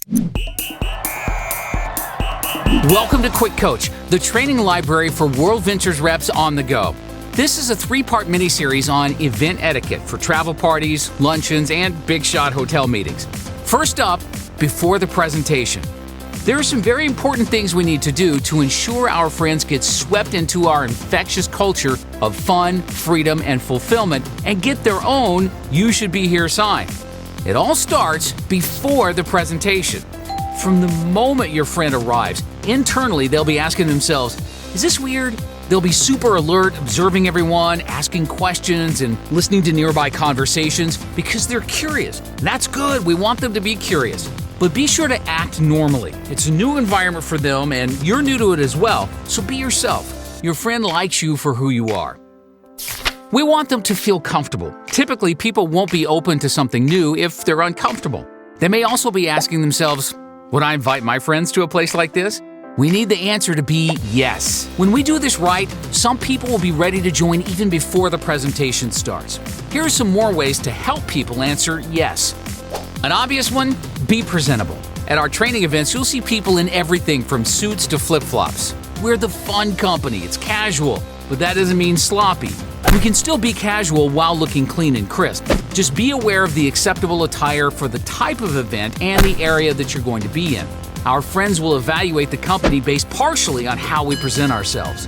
Welcome to QuickCoach, the training library for World Ventures reps on the go. This is a 3-part mini-series on event etiquette for travel parties, luncheons, and big-shot hotel meetings. First up, before the presentation. There are some very important things we need to do to ensure our friends get swept into our infectious culture of fun, freedom, and fulfillment and get their own "you should be here" sign. It all starts before the presentation. From the moment your friend arrives, internally they'll be asking themselves, "Is this weird?" They'll be super alert, observing everyone, asking questions, and listening to nearby conversations because they're curious. That's good. We want them to be curious. But be sure to act normally. It's a new environment for them, and you're new to it as well, so be yourself. Your friend likes you for who you are. We want them to feel comfortable. Typically, people won't be open to something new if they're uncomfortable. They may also be asking themselves, "Would I invite my friends to a place like this?" We need the answer to be yes. When we do this right, some people will be ready to join even before the presentation starts. Here are some more ways to help people answer yes. An obvious one, be presentable. At our training events, you'll see people in everything from suits to flip-flops. We're the fun company. It's casual, but that doesn't mean sloppy. We can still be casual while looking clean and crisp. Just be aware of the acceptable attire for the type of event and the area that you're going to be in. Our friends will evaluate the company based partially on how we present ourselves.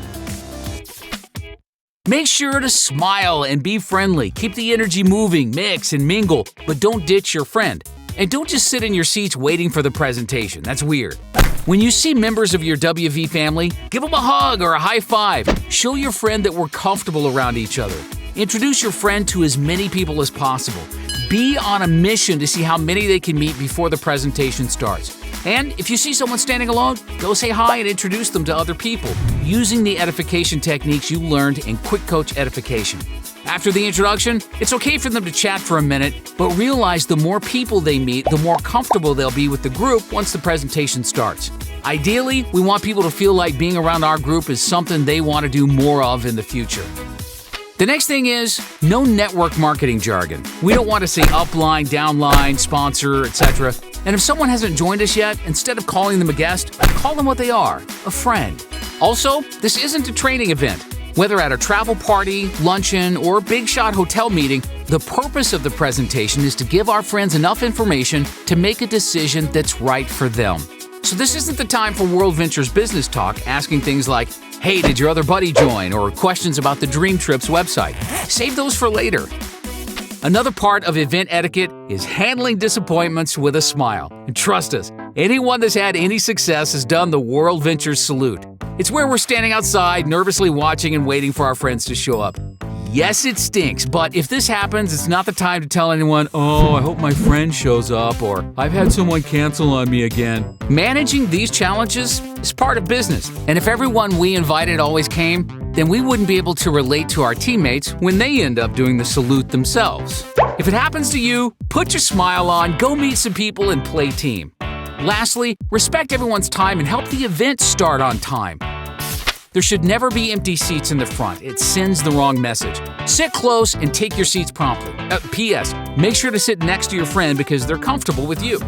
Make sure to smile and be friendly. Keep the energy moving, mix and mingle, but don't ditch your friend. And don't just sit in your seats waiting for the presentation. That's weird. When you see members of your WV family, give them a hug or a high five. Show your friend that we're comfortable around each other. Introduce your friend to as many people as possible. Be on a mission to see how many they can meet before the presentation starts. And if you see someone standing alone, go say hi and introduce them to other people using the edification techniques you learned in QuickCoach Edification. After the introduction, it's okay for them to chat for a minute, but realize the more people they meet, the more comfortable they'll be with the group once the presentation starts. Ideally, we want people to feel like being around our group is something they want to do more of in the future. The next thing is no network marketing jargon. We don't want to say upline, downline, sponsor, etc. And if someone hasn't joined us yet, instead of calling them a guest, call them what they are, a friend. Also, this isn't a training event. Whether at a travel party, luncheon, or big shot hotel meeting, the purpose of the presentation is to give our friends enough information to make a decision that's right for them. So this isn't the time for World Ventures business talk, asking things like, "Hey, did your other buddy join?" or questions about the Dream Trips website. Save those for later. Another part of event etiquette is handling disappointments with a smile. And trust us, anyone that's had any success has done the World Ventures salute. It's where we're standing outside, nervously watching and waiting for our friends to show up. Yes, it stinks, but if this happens, it's not the time to tell anyone, "Oh, I hope my friend shows up," or "I've had someone cancel on me again." Managing these challenges is part of business, and if everyone we invited always came, then we wouldn't be able to relate to our teammates when they end up doing the salute themselves. If it happens to you, put your smile on, go meet some people, and play team. Lastly, respect everyone's time and help the event start on time. There should never be empty seats in the front. It sends the wrong message. Sit close and take your seats promptly. P.S. Make sure to sit next to your friend because they're comfortable with you.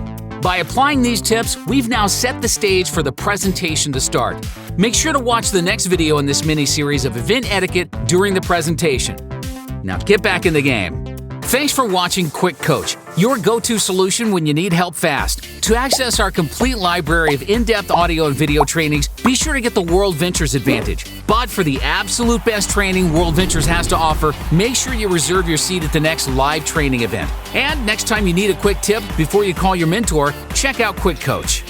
By applying these tips, we've now set the stage for the presentation to start. Make sure to watch the next video in this mini-series of event etiquette during the presentation. Now get back in the game. Thanks for watching QuickCoach, your go-to solution when you need help fast. To access our complete library of in-depth audio and video trainings, be sure to get the World Ventures Advantage. But for the absolute best training World Ventures has to offer, make sure you reserve your seat at the next live training event. And next time you need a quick tip before you call your mentor, check out QuickCoach.